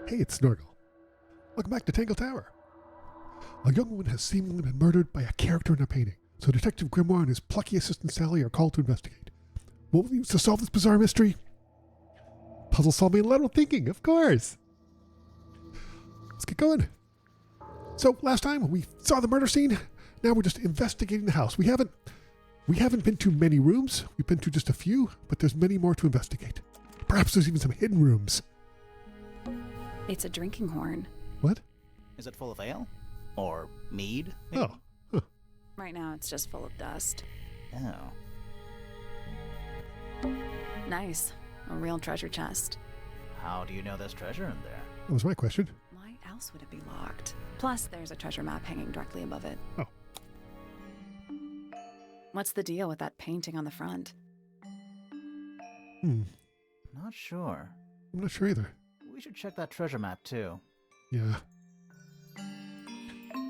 Hey, it's Snorgle. Welcome back to Tangle Tower. A young woman has seemingly been murdered by a character in a painting, so Detective Grimoire and his plucky assistant Sally are called to investigate. What will we use to solve this bizarre mystery? Puzzle solving and lateral thinking, of course. Let's get going. So, last time we saw the murder scene. Now we're just investigating the house. We haven't been to many rooms. We've been to just a few, but there's many more to investigate. Perhaps there's even some hidden rooms. It's a drinking horn. What? Is it full of ale? Or mead, maybe? Oh. Huh. Right now it's just full of dust. Oh. Nice. A real treasure chest. How do you know there's treasure in there? That was my question. Why else would it be locked? Plus, there's a treasure map hanging directly above it. Oh. What's the deal with that painting on the front? Not sure. I'm not sure either. We should check that treasure map too. Yeah.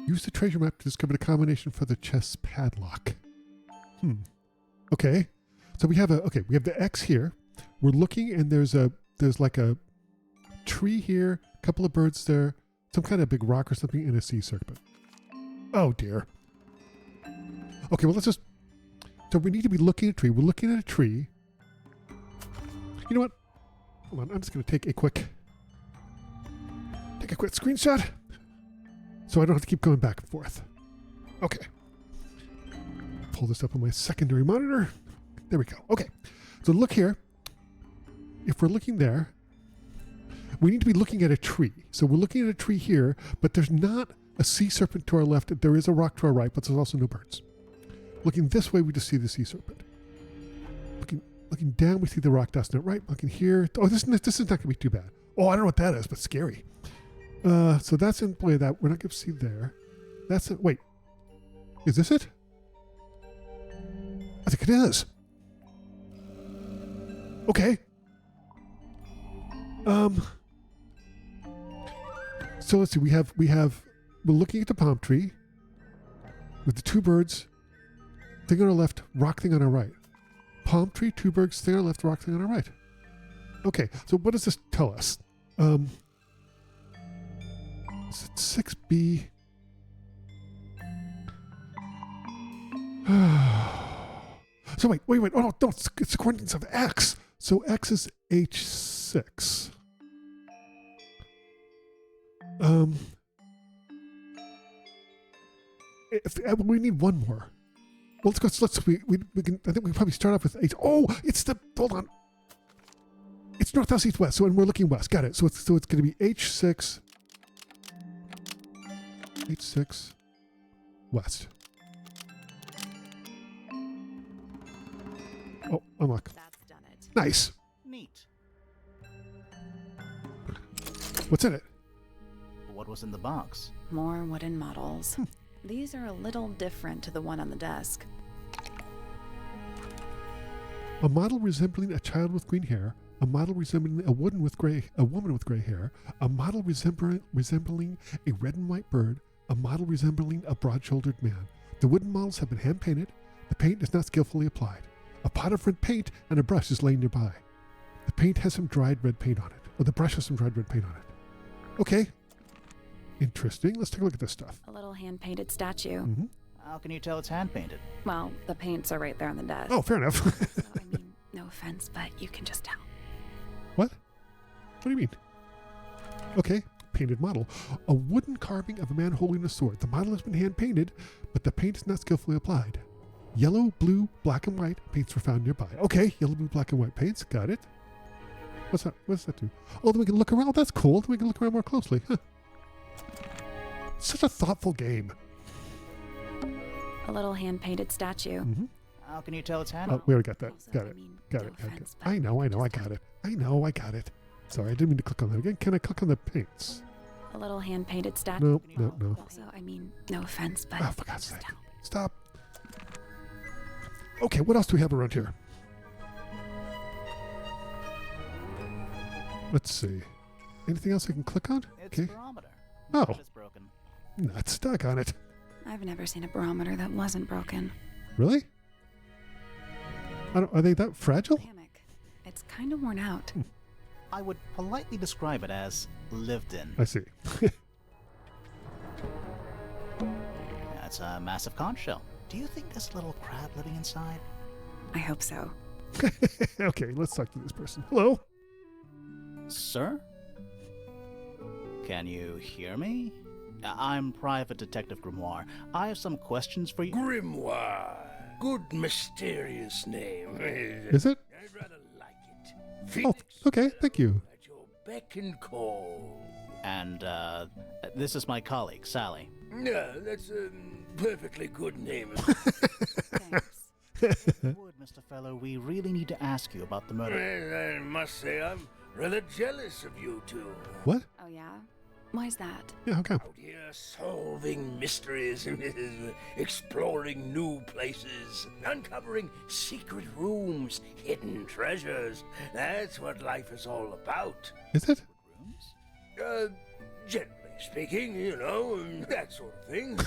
Use the treasure map to discover the combination for the chest's padlock. Okay. So we have the X here. We're looking and there's like a tree here, a couple of birds there, some kind of big rock or something, and a sea serpent. Oh dear. Okay, well so we need to be looking at a tree. We're looking at a tree. You know what? Hold on, I'm just gonna take a quick screenshot so I don't have to keep going back and forth. Okay. Pull this up on my secondary monitor. There we go. Okay. So look here. If we're looking there, we need to be looking at a tree. So we're looking at a tree here, but there's not a sea serpent to our left. There is a rock to our right, but there's also no birds. Looking this way, we just see the sea serpent. Looking down, we see the rock dust. Right. Looking here. Oh, this is not going to be too bad. Oh, I don't know what that is, but scary. So that's in play that we're not going to see there. That's it. Wait. Is this it? I think it is. Okay. So let's see. We're looking at the palm tree with the two birds, thing on our left, rock thing on our right. Palm tree, two birds, thing on our left, rock thing on our right. Okay. So what does this tell us? Is it 6B? So wait. Oh no, it's the coordinates of X. So X is H6. We need one more. Well, we can. I think we can probably start off with H. Oh, hold on. It's north, south, east, west. So when we're looking west, got it. So it's going to be H6. H6 west. Oh, unlock. That's done it. Nice. Neat. What's in it? What was in the box? More wooden models. These are a little different to the one on the desk. A model resembling a child with green hair. A model resembling a woman with gray hair. A model resembling a red and white bird. A model resembling a broad-shouldered man. The wooden models have been hand-painted. The paint is not skillfully applied. A pot of red paint and a brush is laying nearby. The paint has some dried red paint on it. Or the brush has some dried red paint on it. Okay. Interesting. Let's take a look at this stuff. A little hand-painted statue. Mm-hmm. How can you tell it's hand-painted? Well, the paints are right there on the desk. Oh, fair enough. So, I mean, no offense, but you can just tell. What? What do you mean? Okay. Painted model. A wooden carving of a man holding a sword. The model has been hand-painted, but the paint is not skillfully applied. Yellow, blue, black, and white paints were found nearby. Okay, yellow, blue, black, and white paints. Got it. What's that? What does that do? Oh, then we can look around. That's cool. Then we can look around more closely. Huh. Such a thoughtful game. A little hand-painted statue. Mm-hmm. How can you tell it's Oh, hand? we already got that. Also, Got I it. mean, Got no it. offense, but I know. I just got it. I got it. Sorry, I didn't mean to click on that again. Can I click on the paints? A little hand-painted statue. No. Also, I mean, no offense, but Oh, for God's just sake. tell. Stop. Okay, what else do we have around here? Let's see. Anything else I can click on? It's a barometer. Oh. It's broken. Not stuck on it. I've never seen a barometer that wasn't broken. Really? Are they that fragile? Hammock. It's kind of worn out. I would politely describe it as lived in. I see. That's a massive conch shell. Do you think there's a little crab living inside? I hope so. Okay, let's talk to this person. Hello? Sir? Can you hear me? I'm Private Detective Grimoire. I have some questions for you. Grimoire. Good mysterious name. Is it? I'd rather like it. Oh, Felix okay, thank you. at your beck and call. And, this is my colleague, Sally. No, that's a perfectly good name. Thanks. If you would, Mr. Fellow, we really need to ask you about the murder. I must say I'm rather jealous of you two. What? Oh, yeah? Why's that? Yeah, how come? Out here solving mysteries and exploring new places, uncovering secret rooms, hidden treasures. That's what life is all about. Is it? Rooms? Generally speaking, you know, that sort of thing.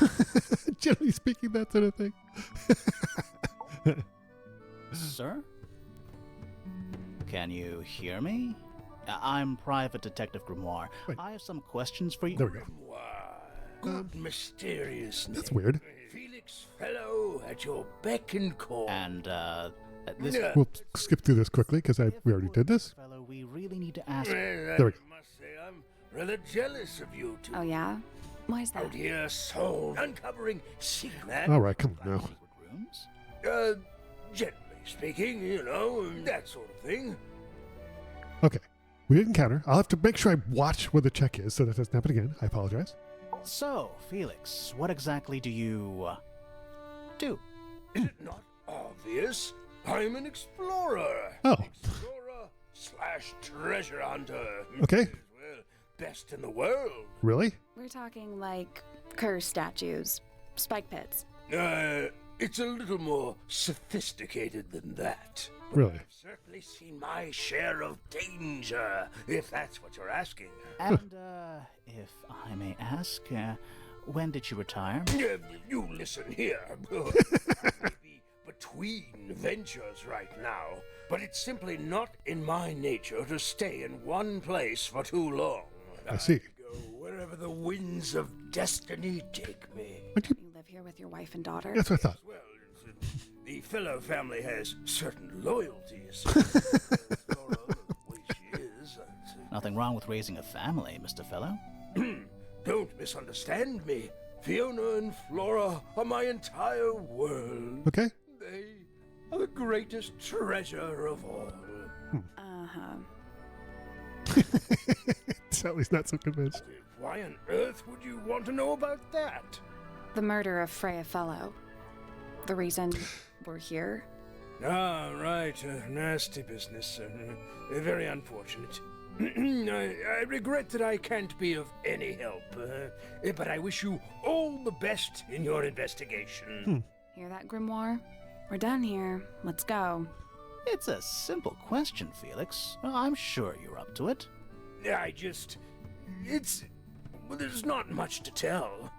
Generally speaking, that sort of thing. Sir? Can you hear me? I'm Private Detective Grimoire. Wait. I have some questions for you. There we go. Grimoire. Good mysterious name. That's weird. Felix Fellow at your beck and call. And, this... Yeah. We'll skip through this quickly because we already did this. Fellow, we really need to ask... There we go. I must say I'm rather jealous of you two. Oh, yeah? Why's that? Out here uncovering secret. All right, come on now. Secret rooms? Generally speaking, you know, that sort of thing. Okay. We didn't counter. I'll have to make sure I watch where the check is so that doesn't happen again. I apologize. So, Felix, what exactly do you, do? Is it not obvious? I'm an explorer. Oh. Explorer/treasure hunter. Okay. Well, best in the world. Really? We're talking like curse statues, spike pits. It's a little more sophisticated than that. Really? I've certainly seen my share of danger, if that's what you're asking. And, if I may ask, when did you retire? You listen here. Maybe between ventures right now, but it's simply not in my nature to stay in one place for too long. I see. Go wherever the winds of destiny take me. You live here with your wife and daughter? That's what I thought. Well, the Fellow family has certain loyalties. Flora, the way she is, Nothing wrong with raising a family, Mr. Fellow. don't misunderstand me. Fiona and Flora are my entire world. Okay. They are the greatest treasure of all. Uh-huh. Sally's not so convinced. Why on earth would you want to know about that? The murder of Freya Fellow. The reason we're here? Ah, right. Nasty business. Very unfortunate. I regret that I can't be of any help, but I wish you all the best in your investigation. Hear that, Grimoire? We're done here. Let's go. It's a simple question, Felix. I'm sure you're up to it. There's not much to tell.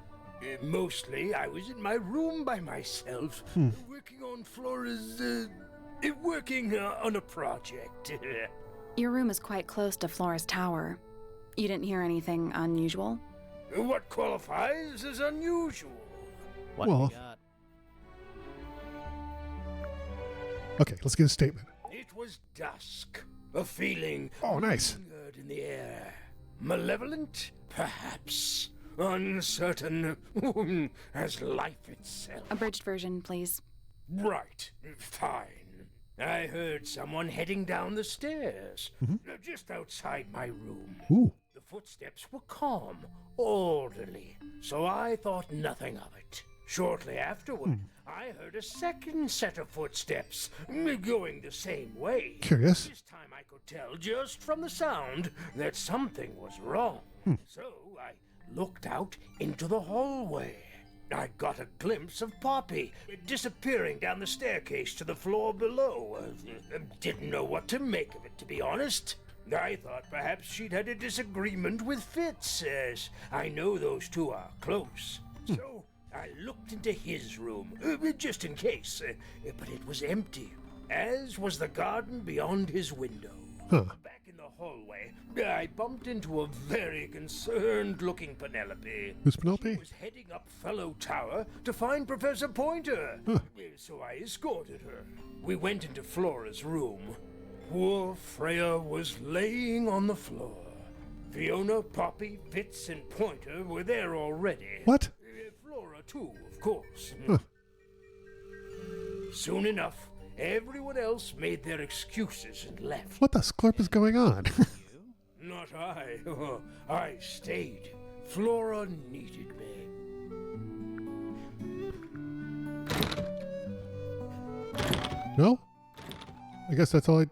Mostly, I was in my room by myself, working on Flora's, working on a project. Your room is quite close to Flora's tower. You didn't hear anything unusual? What qualifies as unusual? What Well- we got? Okay, let's get a statement. It was dusk. A feeling Oh, nice. lingered in the air. Malevolent, perhaps. Uncertain as life itself. Abridged version, please. Right. Fine. I heard someone heading down the stairs, just outside my room. Ooh. The footsteps were calm, orderly, so I thought nothing of it. Shortly afterward, I heard a second set of footsteps, going the same way. Curious. This time I could tell just from the sound that something was wrong. So I looked out into the hallway. I got a glimpse of Poppy disappearing down the staircase to the floor below. Didn't know what to make of it, to be honest. I thought perhaps she'd had a disagreement with Fitz, as I know those two are close. So I looked into his room, just in case, but it was empty, as was the garden beyond his window. Huh. Back in the hallway, I bumped into a very concerned-looking Penelope. Who's Penelope? She was heading up Fellow Tower to find Professor Pointer. Huh. So I escorted her. We went into Flora's room. Poor Freya was laying on the floor. Fiona, Poppy, Fitz, and Pointer were there already. What? Flora, too, of course. Huh. Soon enough, everyone else made their excuses and left. What the sklurp is going on? Not I. I stayed. Flora needed me. No? I guess that's all I...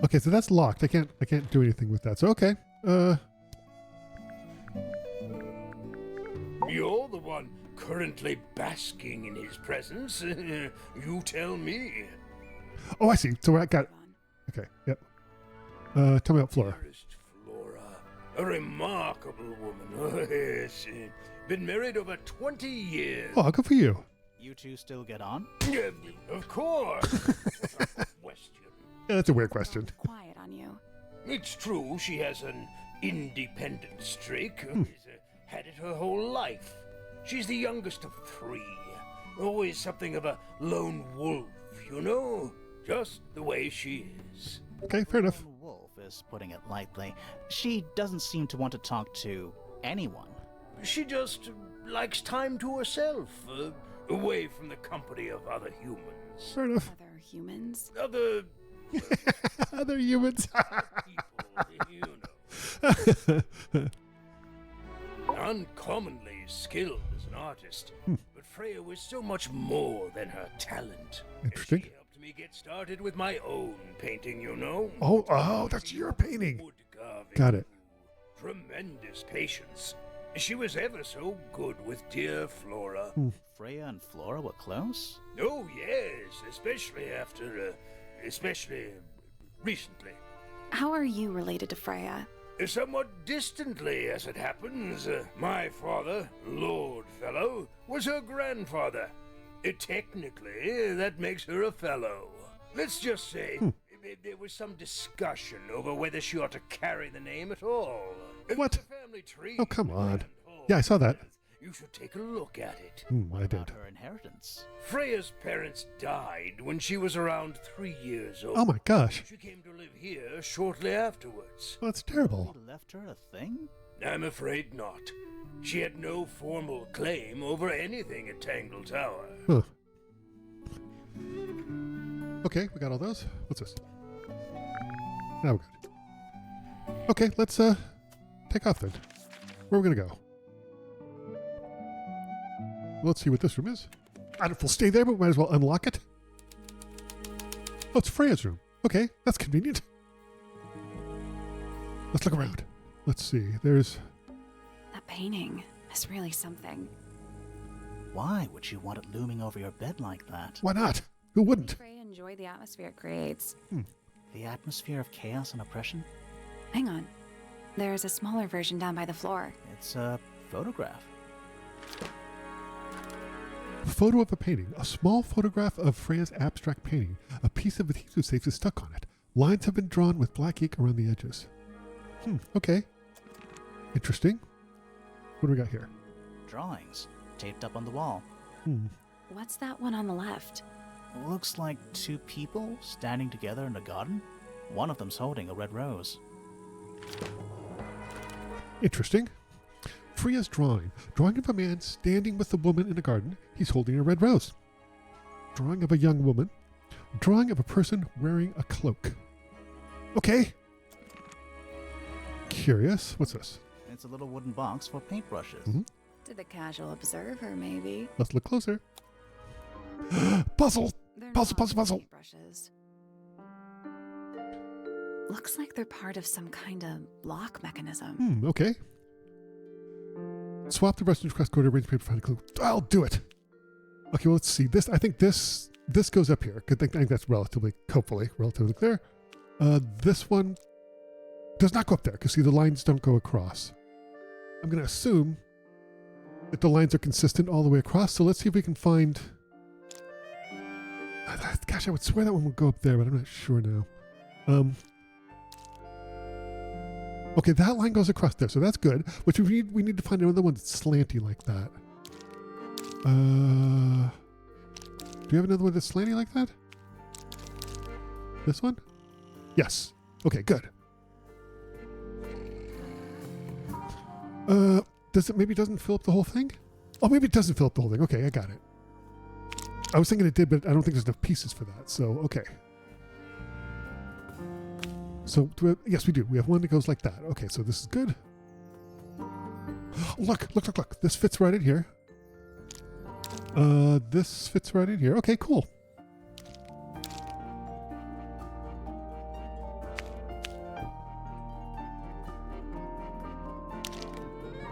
Okay, so that's locked. I can't do anything with that. So okay. You're the one currently basking in his presence. You tell me. Oh, I see. So I got... Okay, yep. Tell me about Flora. Dearest Flora, a remarkable woman. Oh, yes. Been married over 20 years. Oh, good for you. You two still get on? Of course. Question. Yeah, that's a weird question. Quiet on you. It's true she has an independent streak. She's had it her whole life. She's the youngest of 3. Always something of a lone wolf, you know? Just the way she is. Okay, fair enough. Lone Wolf is putting it lightly. She doesn't seem to want to talk to anyone. She just likes time to herself, away from the company of other humans. Fair enough. Other humans? Other Other humans. people, you know. Uncommonly skilled as an artist, but Freya was so much more than her talent. Interesting. She helped me get started with my own painting, you know. Oh, that's your painting. Wood carving. Got it. Tremendous patience. She was ever so good with dear Flora. Freya and Flora were close? Oh, yes, especially recently. How are you related to Freya? Somewhat distantly, as it happens. My father, Lord Fellow, was her grandfather. Technically, that makes her a fellow. Let's just say there was some discussion over whether she ought to carry the name at all. What? The family tree. Oh, come on. grand hall. Yeah, I saw that. You should take a look at it. I About did. her inheritance. Freya's parents died when she was around 3 years old. Oh my gosh. She came to live here shortly afterwards. Well, that's terrible. They left her a thing? I'm afraid not. She had no formal claim over anything at Tangle Tower. Huh. Okay, we got all those. What's this? Now we're good. Okay, let's take off then. Where are we gonna go? Let's see what this room is. I don't know if we'll stay there, but we might as well unlock it. Oh, it's Freya's room. Okay, that's convenient. Let's look around. Let's see. There's... That painting is really something. Why would you want it looming over your bed like that? Why not? Who wouldn't? Freya enjoyed the atmosphere it creates. The atmosphere of chaos and oppression? Hang on. There's a smaller version down by the floor. It's a photograph. Photo of a painting. A small photograph of Freya's abstract painting. A piece of adhesive tape is stuck on it. Lines have been drawn with black ink around the edges. Okay. Interesting. What do we got here? Drawings taped up on the wall. What's that one on the left? Looks like 2 people standing together in a garden. One of them's holding a red rose. Interesting. Freya's drawing. Drawing of a man standing with a woman in a garden. He's holding a red rose. Drawing of a young woman. Drawing of a person wearing a cloak. Okay. Curious. What's this? It's a little wooden box for paintbrushes. To the casual observer, maybe. Let's look closer. Puzzle! They're Puzzle, not puzzle, puzzle. paintbrushes. Looks like they're part of some kind of lock mechanism. Okay. Swap the brush and crest code, arrange paper, find a clue. I'll do it. Okay, well, let's see. This, I think this goes up here. I think that's hopefully, relatively clear. This one does not go up there, because see, the lines don't go across. I'm going to assume that the lines are consistent all the way across, so let's see if we can find... Gosh, I would swear that one would go up there, but I'm not sure now. Okay, that line goes across there, so that's good. Which we need to find another one that's slanty like that. Do we have another one that's slanty like that? This one? Yes. Okay, good. Does it maybe doesn't fill up the whole thing? Oh, maybe it doesn't fill up the whole thing. Okay, I got it. I was thinking it did, but I don't think there's enough pieces for that. So, okay. So, yes, we do. We have one that goes like that. Okay, so this is good. Look. This fits right in here. This fits right in here. Okay, cool.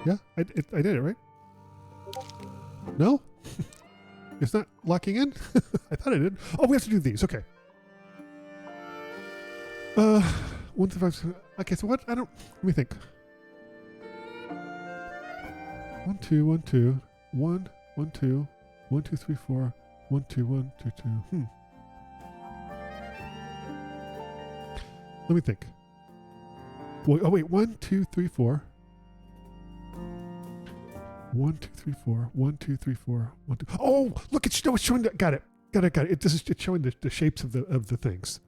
Yeah, I did it, right? No? It's not locking in? I thought I did. Oh, we have to do these. Okay. 1 to 5. Okay, so what? Let me think. 1, 2, 1, 2. 1, 1, 2. 1, 2, 3, 4. 1, 2, 1, 2, 2. Let me think. Oh, wait. 1, 2, 3, 4. 1, 2, 3, 4. 1, 2, 3, 4. 1, 2. Oh, look! It's showing. Got it. It's showing the shapes of the things.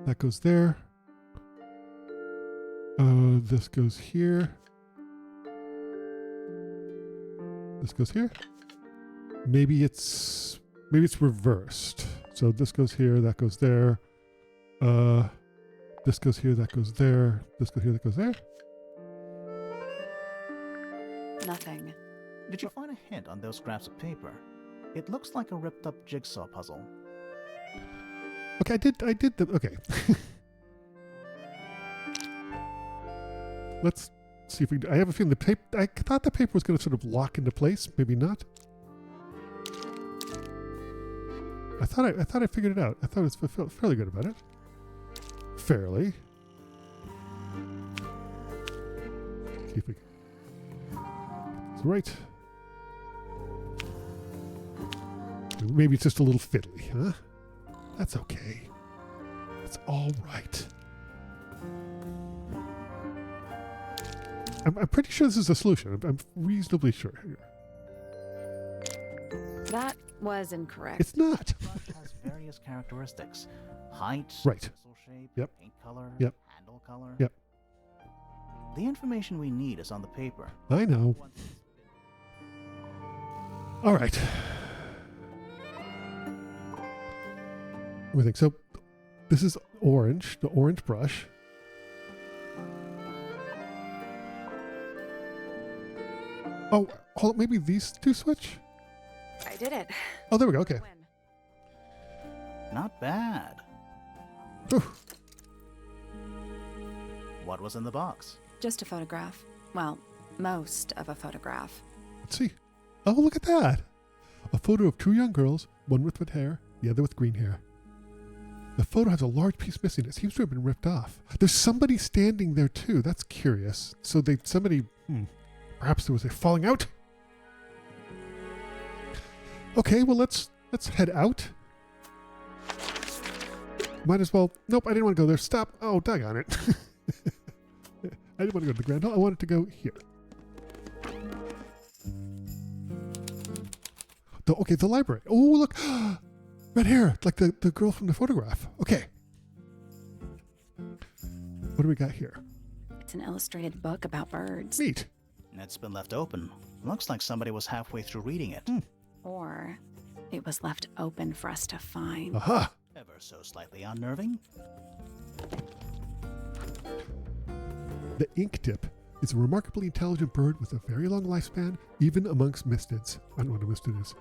That goes there. This goes here. This goes here. Maybe it's reversed. So this goes here. That goes there. This goes here. That goes there. This goes here. That goes there. Nothing. Did you find a hint on those scraps of paper? It looks like a ripped-up jigsaw puzzle. Okay, I did the... Okay. Let's see if we... I have a feeling the paper... I thought the paper was going to sort of lock into place. Maybe not. I thought I figured it out. I thought I was fairly good about it. Fairly. See if we can... It's right. Maybe it's just a little fiddly, huh? That's okay. It's all right. I'm pretty sure this is a solution. I'm reasonably sure. That was incorrect. It's not. The brush has various characteristics: height, Right. bristle shape, Yep. paint color, Yep. handle color. Yep. The information we need is on the paper. I know. All right. Let me think. So this is orange, the orange brush. Oh, hold on, maybe these two switch? I did it. Oh, there we go. Okay. Win. Not bad. Whew. What was in the box? Just a photograph. Well, most of a photograph. Let's see. Oh, look at that. A photo of two young girls, one with red hair, the other with green hair. The photo has a large piece missing. It seems to have been ripped off. There's somebody standing there too. That's curious. So perhaps there was a falling out. Okay, well let's head out. Might as well. Nope, I didn't want to go there. Stop. Oh, doggone it. I didn't want to go to the Grand Hall. I wanted to go here. The library. Oh, look. Red hair, like the girl from the photograph. Okay. What do we got here? It's an illustrated book about birds. Neat. It's been left open. Looks like somebody was halfway through reading it. Or it was left open for us to find. Aha. Ever so slightly unnerving. The ink tip is a remarkably intelligent bird with a very long lifespan, even amongst mistids. I don't know what a mistid is.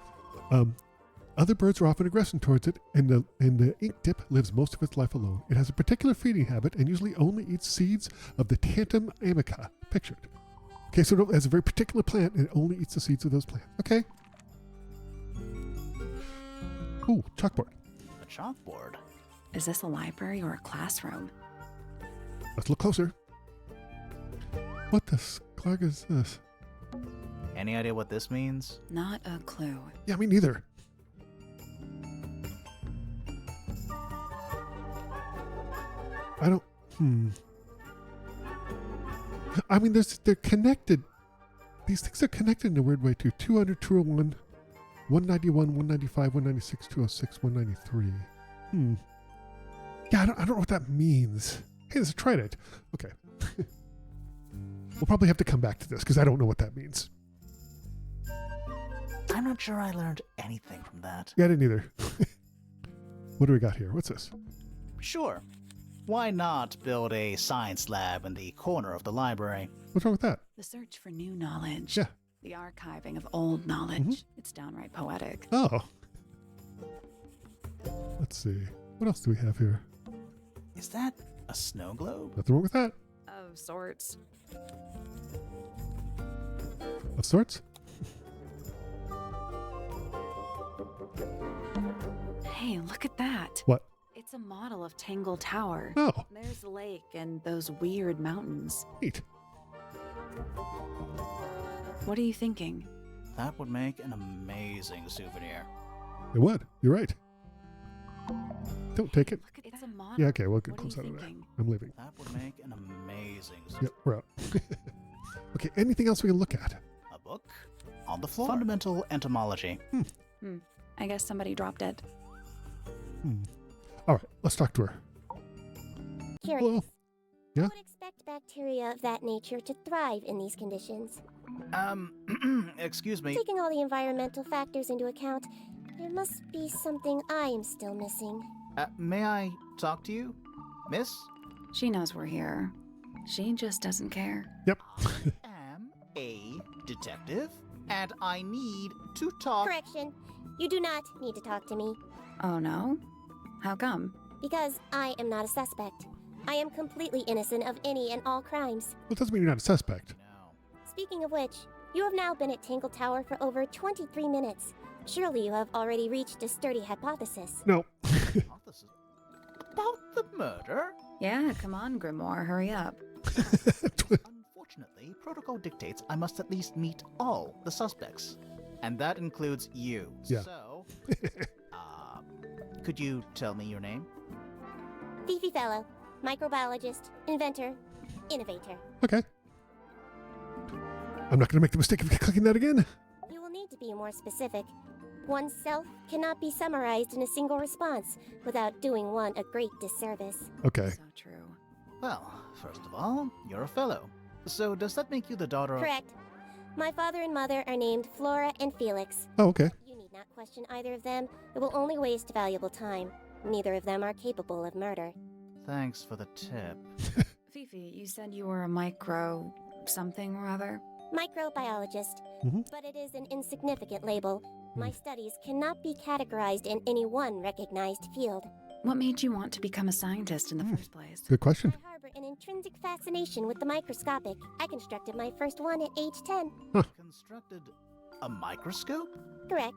Other birds are often aggressive towards it, and the ink tip lives most of its life alone. It has a particular feeding habit and usually only eats seeds of the tantum amica, pictured. Okay, so it has a very particular plant, and it only eats the seeds of those plants. Okay. Ooh, chalkboard. A chalkboard? Is this a library or a classroom? Let's look closer. What the sklag is this? Any idea what this means? Not a clue. Yeah, me neither. I don't. I mean, they're connected. These things are connected in a weird way too. 200, 201, 191, 195, 196, 206, 193. Yeah, I don't know what that means. Hey, there's a trident. Okay. We'll probably have to come back to this because I don't know what that means. I'm not sure I learned anything from that. Yeah, I didn't either. What do we got here? What's this? Sure. Why not build a science lab in the corner of the library? What's wrong with that? The search for new knowledge. Yeah. The archiving of old knowledge. It's downright poetic. Oh. Let's see. What else do we have here? Is that a snow globe? Nothing wrong with that. Of sorts. Of sorts? Hey, look at that. What? It's a model of Tangle Tower. Oh, There's the lake and those weird mountains. neat. What are you thinking? That would make an amazing souvenir. It would. You're right. Don't take it. Look at it's a model. Yeah, okay, we'll get What are close you out of there. thinking? I'm leaving. That would make an amazing Yep, souvenir. we're out. Okay, anything else we can look at? A book? On the floor? Fundamental entomology. I guess somebody dropped it. All right, let's talk to her. Curious. Hello. Yeah? I would expect bacteria of that nature to thrive in these conditions. Excuse me. Taking all the environmental factors into account, there must be something I am still missing. May I talk to you, miss? She knows we're here. She just doesn't care. Yep. I am a detective, and I need to talk. Correction. You do not need to talk to me, Oh no? How come? because I am not a suspect. I am completely innocent of any and all crimes. Well, it doesn't mean you're not a suspect. No. Speaking of which, you have now been at Tangle Tower for over 23 minutes. Surely you have already reached a sturdy hypothesis. No. Hypothesis about the murder? Yeah, come on, Grimoire, hurry up. Unfortunately, protocol dictates I must at least meet all the suspects. And that includes you. Yeah. So, could you tell me your name? Freya Fellow, microbiologist, inventor, innovator. Okay. I'm not going to make the mistake of clicking that again. You will need to be more specific. Oneself cannot be summarized in a single response without doing one a great disservice. Okay. So true. Well, first of all, you're a fellow. So does that make you the daughter of... Correct. My father and mother are named Flora and Felix. Oh, okay. You need not question either of them. It will only waste valuable time. Neither of them are capable of murder. Thanks for the tip. Fifi, you said you were a micro... something or other? Microbiologist. Mhm. But it is an insignificant label. My studies cannot be categorized in any one recognized field. What made you want to become a scientist in the first place? Good question. I harbor an intrinsic fascination with the microscopic. I constructed my first one at age 10. Constructed a microscope? Correct.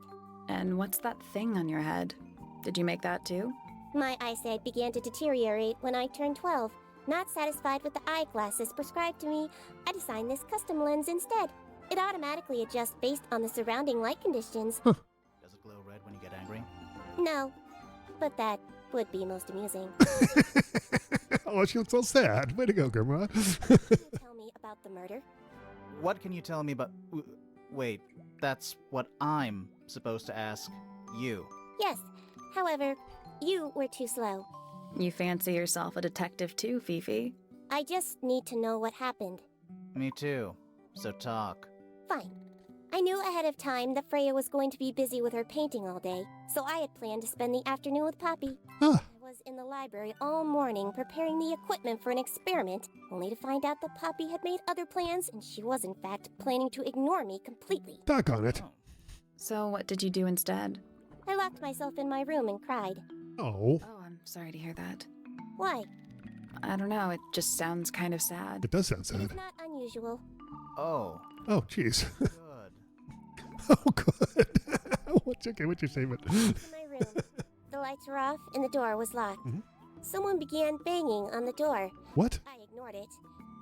And what's that thing on your head? Did you make that too? My eyesight began to deteriorate when I turned 12. Not satisfied with the eyeglasses prescribed to me, I designed this custom lens instead. It automatically adjusts based on the surrounding light conditions. Does it glow red when you get angry? No, but that would be most amusing. Oh, she looks so sad. Way to go, Grandma. Can you tell me about the murder? What can you tell me about... Wait, that's what I'm supposed to ask you. Yes, however, you were too slow. You fancy yourself a detective too, Fifi? I just need to know what happened. Me too. So talk. Fine. I knew ahead of time that Freya was going to be busy with her painting all day, so I had planned to spend the afternoon with Poppy. Ah, I was in the library all morning preparing the equipment for an experiment, only to find out that Poppy had made other plans and she was in fact planning to ignore me completely. doggone it. So what did you do instead? I locked myself in my room and cried. Oh, Oh, I'm sorry to hear that. Why? I don't know, it just sounds kind of sad. it does sound It sad. is not unusual. Oh, Oh, jeez. good. Oh, good. Okay, what's your statement? In my room, the lights were off and the door was locked. Mhm. Someone began banging on the door. What? I ignored it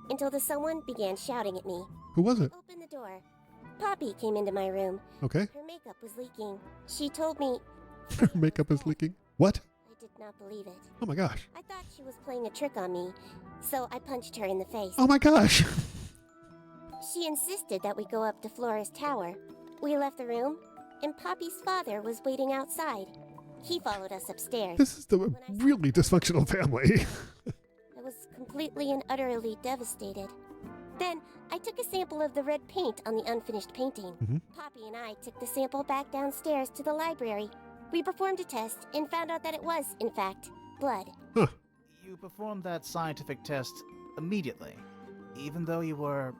until the someone began shouting at me. Who was it? Open the door. Poppy came into my room. Okay. Her makeup was leaking. She told me Her makeup is leaking. What? I did not believe it. Oh my gosh. I thought she was playing a trick on me, so I punched her in the face. Oh my gosh. She insisted that we go up to Flora's tower. We left the room, and Poppy's father was waiting outside. He followed us upstairs. This is the really dysfunctional family. I was completely and utterly devastated. Then, I took a sample of the red paint on the unfinished painting. Poppy and I took the sample back downstairs to the library. We performed a test and found out that it was, in fact, blood. Huh. You performed that scientific test immediately, even though you were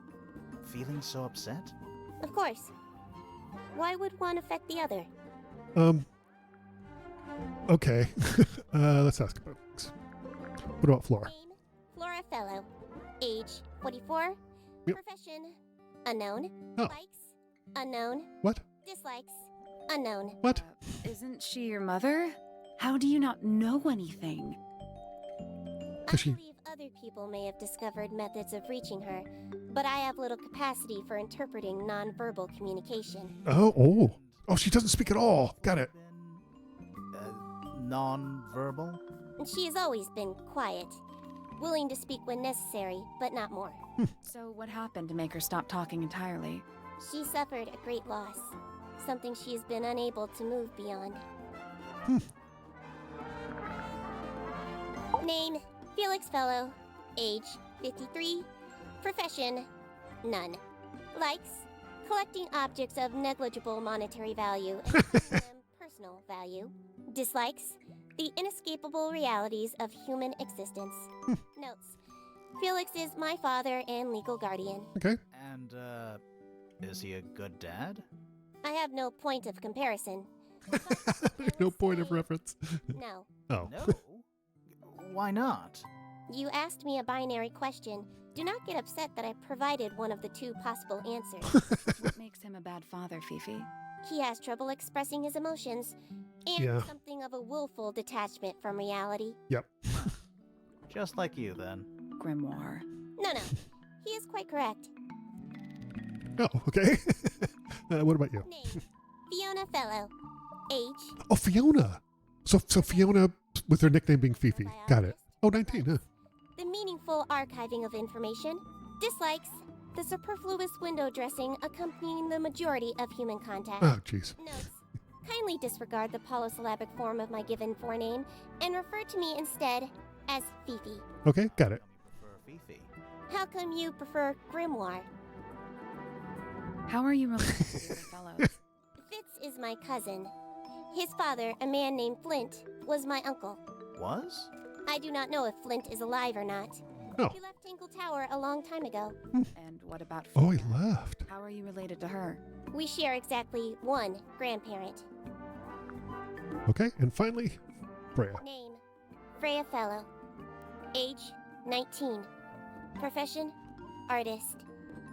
feeling so upset? Of course. Why would one affect the other? Okay. Let's ask about things. What about Flora? Name, Freya Fellow. Age, 44. Yep. Profession, unknown. Oh. Likes, unknown. What? Dislikes, unknown. What? Isn't she your mother? How do you not know anything? I Does she- believe other people may have discovered methods of reaching her, but I have little capacity for interpreting nonverbal communication. Oh, she doesn't speak at all. Got it. Non-verbal? She has always been quiet, willing to speak when necessary, but not more. So what happened to make her stop talking entirely? She suffered a great loss, something she has been unable to move beyond. Name, Felix Fellow. Age, 53. Profession, none. Likes, collecting objects of negligible monetary value and keeping them personal value. Dislikes, the inescapable realities of human existence. Notes, Felix is my father and legal guardian. Okay. And, is he a good dad? I have no point of comparison. There's no point of reference. No. Oh. No. Why not? You asked me a binary question. Do not get upset that I provided one of the two possible answers. What makes him a bad father, Fifi? He has trouble expressing his emotions and Yeah. something of a willful detachment from reality. Yep. Just like you, then. Grimoire. No, he is quite correct. Oh, okay. What about you? Name, Fiona Fellow. Age, Oh, Fiona. So Fiona with her nickname being Fifi. Got it. Oh, 19, huh? the meaningful archiving of information. Dislikes, the superfluous window dressing accompanying the majority of human contact. Oh, jeez. Notes, kindly disregard the polysyllabic form of my given forename and refer to me instead as Fifi. Okay, got it. For Fifi. How come you prefer Grimoire? How are you related to the other fellows? Fitz is my cousin. His father, a man named Flint, was my uncle. Was? I do not know if Flint is alive or not. Oh. He left Tangle Tower a long time ago. And what about Oh, he Freya? left. How are you related to her? We share exactly one grandparent. Okay, and finally, Freya. Name, Freya Fellow. Age, 19. Profession, artist.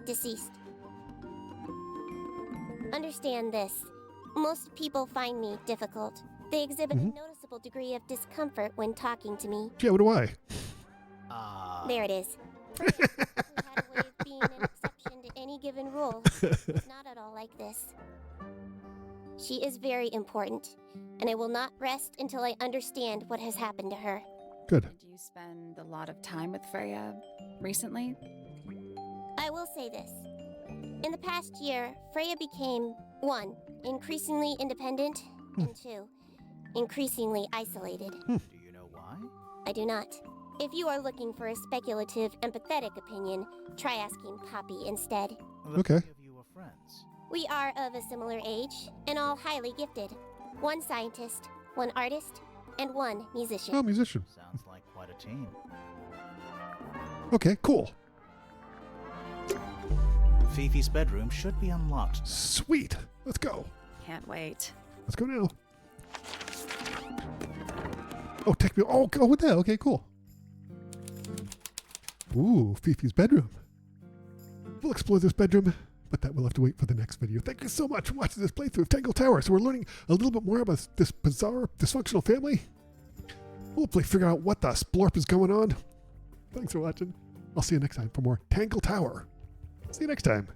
Deceased. Understand this. Most people find me difficult. They exhibit a noticeable degree of discomfort when talking to me. Yeah, what do I? There it is. Freya had a way of being an exception to any given rule. It's not at all like this. She is very important, and I will not rest until I understand what has happened to her. Good. Did you spend a lot of time with Freya recently? I will say this. In the past year, Freya became, 1, increasingly independent, and 2, increasingly isolated. Do you know why? I do not. If you are looking for a speculative, empathetic opinion, try asking Poppy instead. The Okay. three of you were friends. We are of a similar age, and all highly gifted. 1 scientist, 1 artist, and 1 musician. Oh, musician. Sounds like quite a team. Okay, cool. Fifi's bedroom should be unlocked. Sweet. Let's go. Can't wait. Let's go now. Oh, take me. Oh, go with that. Okay, cool. Ooh, Fifi's bedroom. We'll explore this bedroom, but that will have to wait for the next video. Thank you so much for watching this playthrough of Tangle Tower. So we're learning a little bit more about this bizarre, dysfunctional family. We'll hopefully figure out what the splorp is going on. Thanks for watching. I'll see you next time for more Tangle Tower. See you next time.